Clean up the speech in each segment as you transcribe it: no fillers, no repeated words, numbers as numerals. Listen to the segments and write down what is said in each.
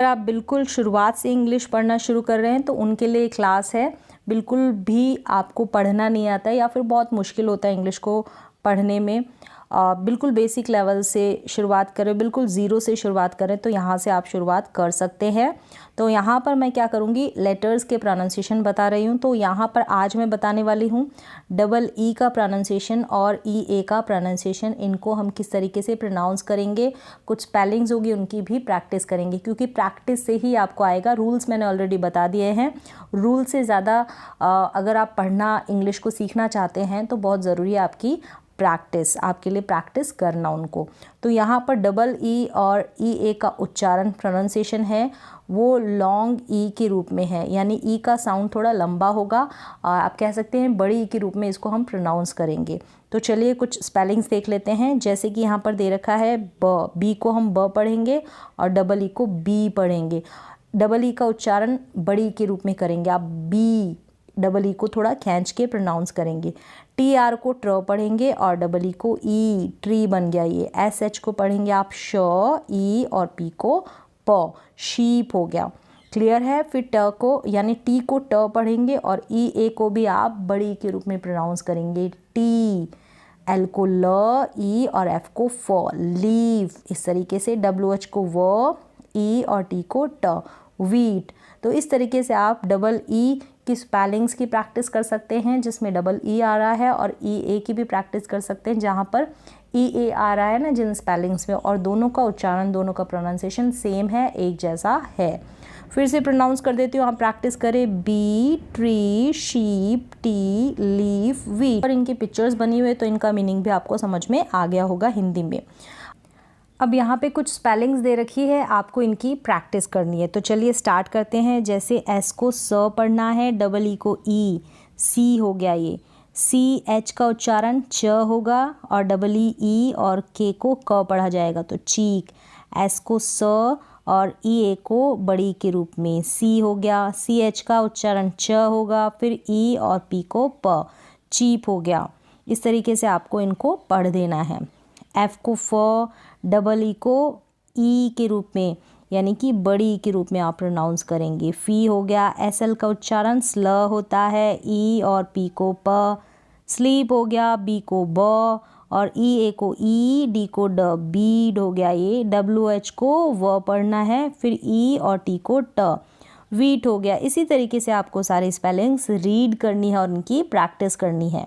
अगर आप बिल्कुल शुरुआत से इंग्लिश पढ़ना शुरू कर रहे हैं तो उनके लिए क्लास है। बिल्कुल भी आपको पढ़ना नहीं आता है या फिर बहुत मुश्किल होता है इंग्लिश को पढ़ने में, बिल्कुल बेसिक लेवल से शुरुआत करें, बिल्कुल ज़ीरो से शुरुआत करें तो यहाँ से आप शुरुआत कर सकते हैं। तो यहाँ पर मैं क्या करूँगी, लेटर्स के प्रोनाउंसिएशन बता रही हूँ। तो यहाँ पर आज मैं बताने वाली हूँ डबल ई का प्रोनाउंसिएशन और ई ए का प्रोनाउंसिएशन, इनको हम किस तरीके से प्रोनाउंस करेंगे। कुछ स्पेलिंग्स होगी उनकी भी प्रैक्टिस करेंगे, क्योंकि प्रैक्टिस से ही आपको आएगा। रूल्स मैंने ऑलरेडी बता दिए हैं। रूल से ज़्यादा अगर आप पढ़ना इंग्लिश को सीखना चाहते हैं तो बहुत ज़रूरी है आपकी प्रैक्टिस, आपके लिए प्रैक्टिस करना उनको। तो यहाँ पर डबल ई और ई ए का उच्चारण प्रोनाउंसिएशन है वो लॉन्ग ई के रूप में है, यानी ई का साउंड थोड़ा लंबा होगा। आप कह सकते हैं बड़ी ई के रूप में इसको हम प्रोनाउंस करेंगे। तो चलिए कुछ स्पेलिंग्स देख लेते हैं। जैसे कि यहाँ पर दे रखा है ब, बी को हम ब पढ़ेंगे और डबल ई को बी पढ़ेंगे। डबल ई का उच्चारण बड़ी ई के रूप में करेंगे आप, बी। डबल ई को थोड़ा खींच के प्रोनाउंस करेंगे। टी आर को ट्र पढ़ेंगे और डबल ई को ई, ट्री बन गया ये। एस एच को पढ़ेंगे आप श, ई और पी को प, शीप हो गया। क्लियर है। फिर ट को यानी टी को ट पढ़ेंगे और ई ए को भी आप बड़ी के रूप में प्रोनाउंस करेंगे, टी। एल को ल, ई और एफ को फ, लीव। इस तरीके से डब्ल्यू एच को व, ई और टी को ट, वीट। तो इस तरीके से आप डबल ई की स्पेलिंग्स की प्रैक्टिस कर सकते हैं जिसमें डबल ई आ रहा है, और ई ए की भी प्रैक्टिस कर सकते हैं जहाँ पर ई ए आ रहा है ना जिन स्पेलिंग्स में, और दोनों का उच्चारण, दोनों का प्रोनाउंसिएशन सेम है, एक जैसा है। फिर से प्रोनाउंस कर देती हूँ, आप प्रैक्टिस करें। Bee, tree, sheep, tea, leaf, wheat. और इनकी पिक्चर्स बनी हुई है तो इनका मीनिंग भी आपको समझ में आ गया होगा हिंदी में। अब यहाँ पे कुछ स्पेलिंग्स दे रखी है, आपको इनकी प्रैक्टिस करनी है। तो चलिए स्टार्ट करते हैं। जैसे एस को स पढ़ना है, डबल ई को ई, सी हो गया ये। सी एच का उच्चारण च होगा और डबल ई और के को क पढ़ा जाएगा तो चीक। एस को स और ई ए को बड़ी के रूप में, सी हो गया। सी एच का उच्चारण च होगा, फिर ई और पी को प, चीप हो गया। इस तरीके से आपको इनको पढ़ देना है। एफ को फ, डबल ई को ई के रूप में यानी कि बड़ी ई के रूप में आप प्रोनाउंस करेंगे, फी हो गया। एस एल का उच्चारण स्ल होता है, ई और पी को प। स्लीप हो गया, बी को ब और ई ए को ई, डी को ड, बीड हो गया ये। डब्ल्यू एच को व पढ़ना है, फिर ई और टी को ट, वीट हो गया। इसी तरीके से आपको सारे स्पेलिंग्स रीड करनी है और उनकी प्रैक्टिस करनी है।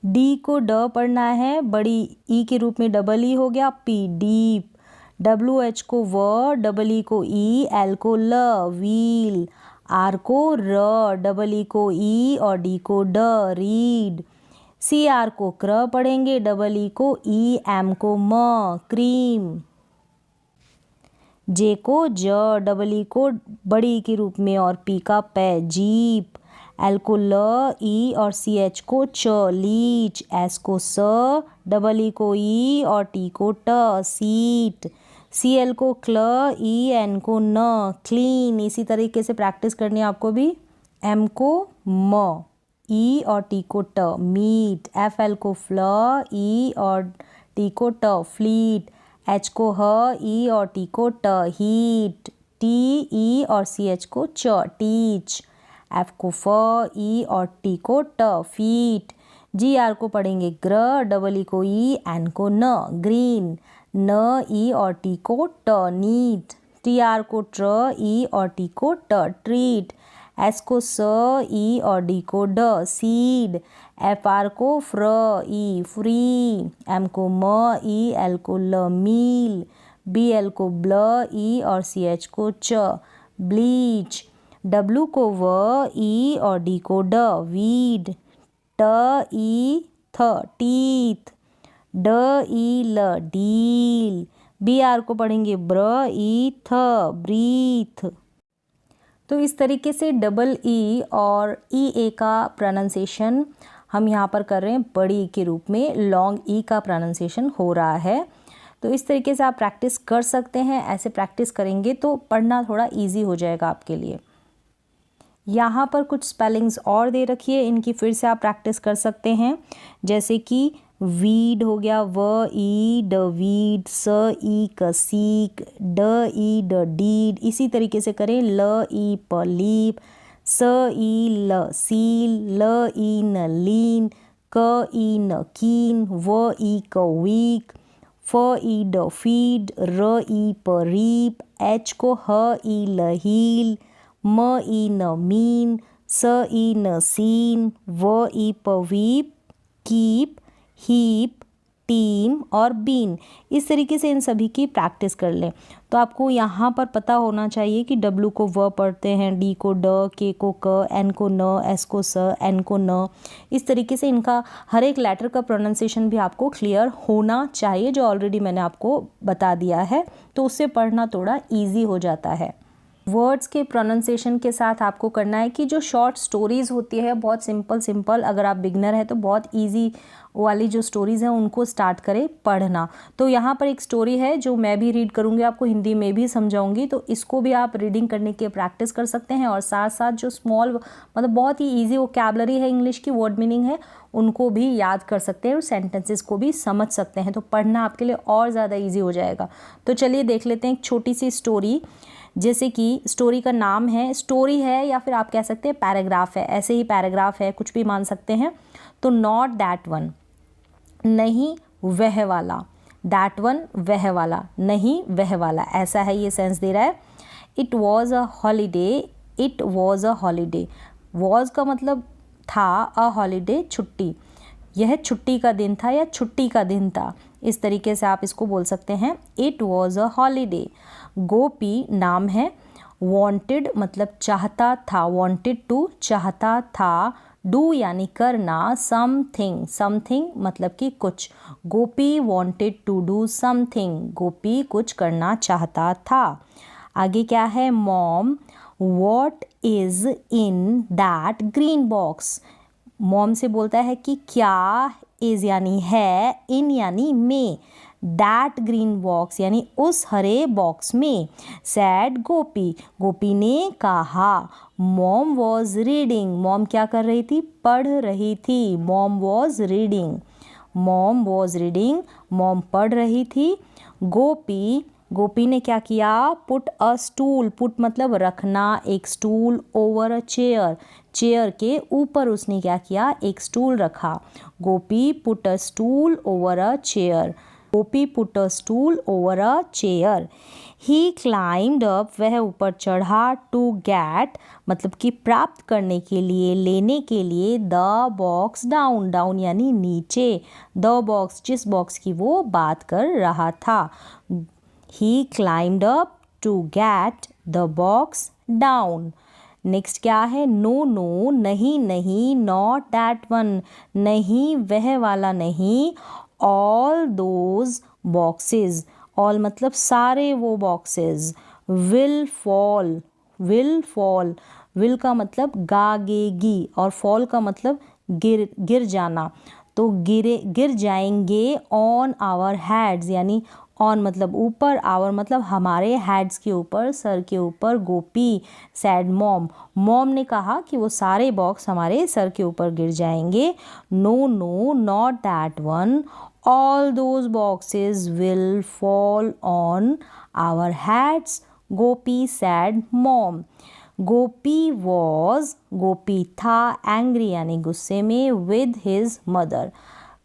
डी को ड पढ़ना है, बड़ी ई के रूप में डबल ई हो गया, पी, डीप। डब्ल्यू एच को व, डबल ई को ई, एल को ल, व्हील। आर को र, डबल ई को ई और डी को ड, रीड। सी आर को क्र पढ़ेंगे, डबल ई को ई, एम को म, क्रीम। जे को ज, डबल ई को बड़ी के रूप में और पी का पै, जीप। एल को ल, ई और सी एच को च, लीच। एस को स, डबल ई को ई और टी को ट, सीट। सी एल को क्ल, ई, एन को न, क्लीन। इसी तरीके से प्रैक्टिस करनी है आपको भी। एम को म, ई और टी को ट, मीट। एफ एल को फ्ल, ई और टी को ट, फ्लीट। एच को ह, ई और टी को ट, हीट। टी, ई और सी एच को च, टीच। एफ को फ, ई और टी को ट, फीट। जी आर को पढ़ेंगे ग्र, डबल ई को ई, एन को न, ग्रीन। न, ई और टी को ट, नीट। टी आर को ट्र, ई और टी को ट, ट्रीट। एस को स, ई और डी को ड, सीड। एफ आर को फ्र, ई, फ्री। एम को म, ई, एल को ल, मील। बी एल को ब्ल, ई और सी एच को च, ब्लीच। डब्लू को व, ई और डी को ड, वीड। ट, ई, थ, टीथ। ड, ई, ल, डील। बी आर को पढ़ेंगे ब्र, ई, थ, ब्रीथ। तो इस तरीके से डबल ई और ई ए का प्रोनाउंसिएशन हम यहाँ पर कर रहे हैं बड़ी ई के रूप में, लॉन्ग ई का प्रोनाउंसिएशन हो रहा है। तो इस तरीके से आप प्रैक्टिस कर सकते हैं। ऐसे प्रैक्टिस करेंगे तो पढ़ना थोड़ा इजी हो जाएगा आपके लिए। यहाँ पर कुछ स्पेलिंग्स और दे रखी है, इनकी फिर से आप प्रैक्टिस कर सकते हैं। जैसे कि वीड हो गया व ई ड वीड, स ई क सीक, ड ई ड डीड। इसी तरीके से करें ल ई प लीप, स ई ल सील, ल ई न लीन, क ई न कीन, व ई क वीक, फ ई ड फीड, र ई प रीप, एच को ह ई ल हील, म ई न मीन, स ई न सीन, व ई प वीप, कीप, हीप, टीम और बीन। इस तरीके से इन सभी की प्रैक्टिस कर लें। तो आपको यहाँ पर पता होना चाहिए कि डब्ल्यू को व पढ़ते हैं, डी को ड, के को क, एन को न, एस को स, एन को न। इस तरीके से इनका हर एक लेटर का प्रोनाउंसिएशन भी आपको क्लियर होना चाहिए, जो ऑलरेडी मैंने आपको बता दिया है। तो उससे पढ़ना थोड़ा ईजी हो जाता है। वर्ड्स के प्रोनाउंसिएशन के साथ आपको करना है कि जो शॉर्ट स्टोरीज़ होती है बहुत सिंपल, अगर आप बिगनर हैं तो बहुत इजी वाली जो स्टोरीज़ हैं उनको स्टार्ट करें पढ़ना। तो यहाँ पर एक स्टोरी है जो मैं भी रीड करूँगी, आपको हिंदी में भी समझाऊंगी, तो इसको भी आप रीडिंग करने की प्रैक्टिस कर सकते हैं और साथ साथ जो स्मॉल मतलब बहुत ही ईजी वोकैबुलरी है इंग्लिश की, वर्ड मीनिंग है, उनको भी याद कर सकते हैं और सेंटेंसेस को भी समझ सकते हैं। तो पढ़ना आपके लिए और ज़्यादा ईजी हो जाएगा। तो चलिए देख लेते हैं एक छोटी सी स्टोरी। जैसे कि स्टोरी का नाम है, स्टोरी है या फिर आप कह सकते हैं पैराग्राफ है, ऐसे ही पैराग्राफ है, कुछ भी मान सकते हैं। तो नॉट दैट वन, नहीं वह वाला, दैट वन वह वाला, नहीं वह वाला, ऐसा है, ये सेंस दे रहा है। It was a holiday, it was a holiday, was का मतलब था, अ हॉलीडे छुट्टी, यह छुट्टी का दिन था या छुट्टी का दिन था, इस तरीके से आप इसको बोल सकते हैं। It was a holiday. Gopi नाम है, वांटेड मतलब चाहता था, वांटेड टू चाहता था, डू यानी करना, समथिंग, समथिंग मतलब कि कुछ, गोपी वांटेड टू डू समथिंग, गोपी कुछ करना चाहता था। आगे क्या है, mom what is in that green box, mom से बोलता है कि क्या, इज यानी है, इन यानी में, दैट ग्रीन बॉक्स यानी उस हरे बॉक्स में। सैड गोपी, गोपी ने कहा। मॉम वॉज रीडिंग, मॉम क्या कर रही थी, पढ़ रही थी, mom was reading, mom was reading, mom पढ़ रही थी। गोपी, गोपी ने क्या किया, पुट अ स्टूल, पुट मतलब रखना, एक stool, over a chair, chair के ऊपर उसने क्या किया, एक स्टूल रखा। Gopi put a stool over a chair, Gopi put a stool over a chair. He climbed up, वह ऊपर चढ़ा, टू गेट मतलब कि प्राप्त करने के लिए, लेने के लिए, द बॉक्स डाउन, डाउन यानी नीचे, द बॉक्स जिस बॉक्स की वो बात कर रहा था। He climbed up to get the box down. Next क्या है, नो नो नहीं नहीं, नॉट दैट वन नहीं वह वाला नहीं, ऑल दोज बॉक्सेस, ऑल मतलब सारे वो boxes, will fall, will fall, will का मतलब गागेगी और फॉल का मतलब गिर, गिर जाना, तो गिर जाएंगे, ऑन आवर हेड्स यानी ऑन मतलब ऊपर, आवर मतलब हमारे, हेड्स के ऊपर, सर के ऊपर। गोपी सैड मॉम, मॉम ने कहा कि वो सारे बॉक्स हमारे सर के ऊपर गिर जाएंगे। No no not that one, all those boxes will fall on our heads, Gopi said mom. Gopi was, Gopi था, एंग्री यानी गुस्से में, विद हिज मदर,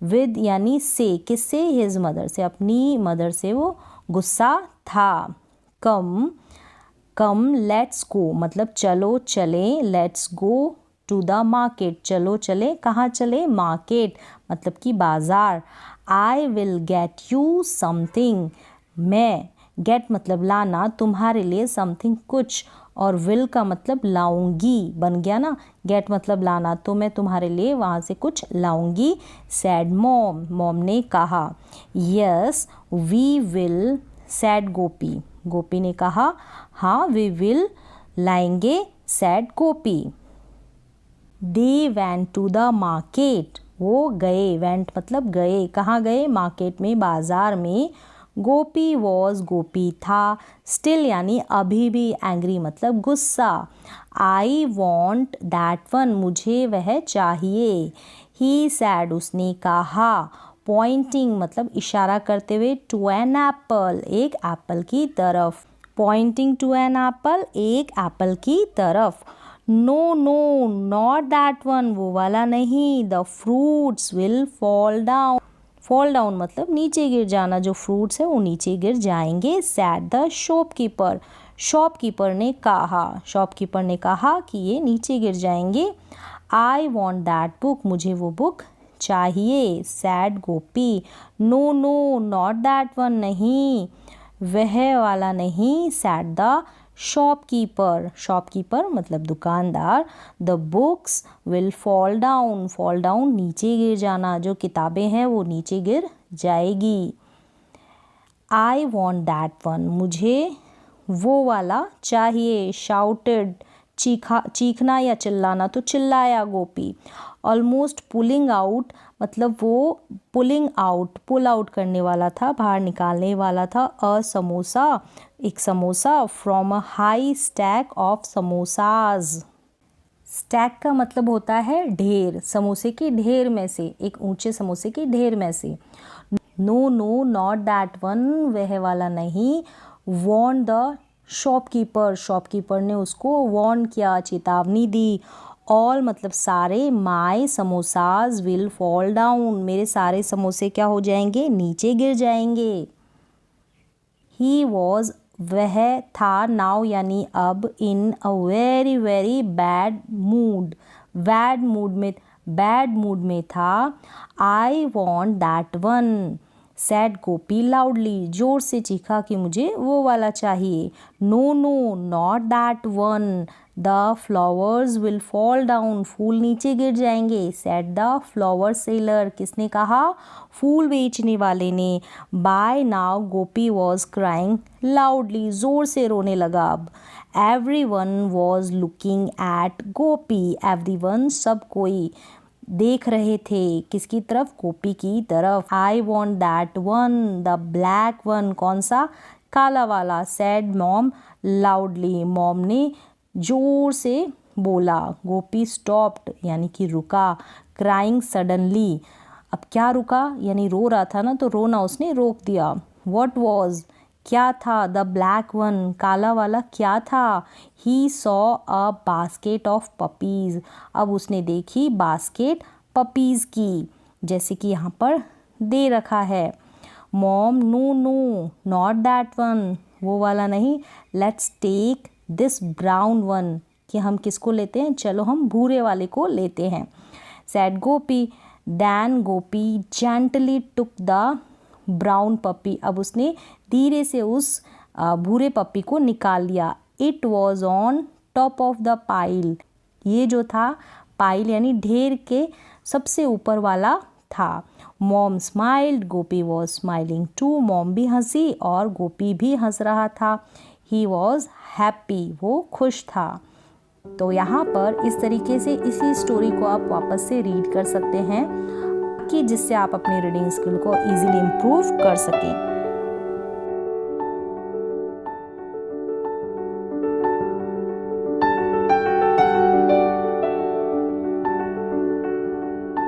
विद यानी से, किससे, हिज मदर से, अपनी मदर से वो गुस्सा था। कम, कम लेट्स गो मतलब चलो चलें, let's go to the market, चलो चले, कहाँ चले, मार्केट मतलब कि बाज़ार। I will get you something, मैं, गेट मतलब लाना, तुम्हारे लिए, समथिंग कुछ, और विल का मतलब लाऊंगी, बन गया ना, गेट मतलब लाना, तो मैं तुम्हारे लिए वहाँ से कुछ लाऊंगी। सैड मॉम, मॉम ने कहा। Yes we will, said Gopi, Gopi ने कहा हाँ वी विल लाएंगे, said Gopi. They went to the market, वो गए, वेंट मतलब गए, कहाँ गए, मार्केट में, बाज़ार में। गोपी वॉज, गोपी था, स्टिल यानी अभी भी, एंग्री मतलब गुस्सा। आई वॉन्ट दैट वन, मुझे वह चाहिए। ही सैड, उसने कहा। पॉइंटिंग मतलब इशारा करते हुए, टू एन एप्पल एक एप्पल की तरफ, पॉइंटिंग टू एन एप्पल एक एप्पल की तरफ। No no not that one वो वाला नहीं, the fruits will fall down, fall down मतलब नीचे गिर जाना, जो फ्रूट्स है वो नीचे गिर जाएंगे। सैड द शॉपकीपर, शॉपकीपर ने कहा, शॉपकीपर ने कहा कि ये नीचे गिर जाएंगे। आई वॉन्ट दैट बुक मुझे वो बुक चाहिए। Said Gopi, no no not that one नहीं वह वाला नहीं। सैड द शॉपकीपर, शॉपकीपर मतलब दुकानदार। The books will fall down, fall down नीचे गिर जाना, जो किताबें हैं वो नीचे गिर जाएगी। आई वॉन्ट दैट वन मुझे वो वाला चाहिए। शाउटेड चीखना या चिल्लाना, तो चिल्लाया गोपी। ऑलमोस्ट पुलिंग आउट मतलब वो पुलिंग आउट, पुल आउट करने वाला था, बाहर निकालने वाला था। अ समोसा एक samosa, from a high stack of samosas. Stack का मतलब होता है ढेर, समोसे के ढेर में से, एक ऊंचे समोसे के ढेर में से। No no not that one वह वाला नहीं। वॉर्न द शॉपकीपर, शॉपकीपर ने उसको वॉर्न किया, चेतावनी दी। ऑल मतलब सारे, माई समोसाज विल फॉल डाउन मेरे सारे समोसे क्या हो जाएंगे, नीचे गिर जाएंगे। ही वॉज वह था, नाउ यानी अब, in a very very bad mood, bad mood में था। I want that one said Gopi loudly जोर से चीखा कि मुझे वो वाला चाहिए। No no not that one the flowers will fall down फूल नीचे गिर जाएंगे। सैड द फ्लावर सेलर किसने कहा, फूल बेचने वाले ने। By now Gopi was crying loudly जोर से रोने लगा अब। Everyone was looking at Gopi, everyone सब कोई देख रहे थे किसकी तरफ, गोपी की तरफ। आई want that one the black one कौन सा, काला वाला। सैड मॉम लाउडली मॉम ने जोर से बोला। गोपी स्टॉप्ड यानी कि रुका। क्राइंग सडनली अब क्या रुका, यानी रो रहा था ना, तो रोना उसने रोक दिया। व्हाट वॉज क्या था, द ब्लैक वन काला वाला क्या था। He saw a basket of puppies अब उसने देखी बास्केट पपीज़ की, जैसे कि यहाँ पर दे रखा है। Mom no no not that one वो वाला नहीं। Let's take this brown one कि हम किसको लेते हैं, चलो हम भूरे वाले को लेते हैं। Said Gopi then Gopi gently took the brown puppy अब उसने धीरे से उस भूरे पप्पी को निकाल लिया। It was on top of the pile ये जो था पाइल यानी ढेर के सबसे ऊपर वाला था। Mom smiled Gopi was smiling to mom भी हंसी और गोपी भी हंस रहा था। ही वॉज हैप्पी वो खुश था। तो यहाँ पर इस तरीके से इसी स्टोरी को आप वापस से रीड कर सकते हैं कि जिससे आप अपनी रीडिंग स्किल को इजीली इम्प्रूव कर सकें।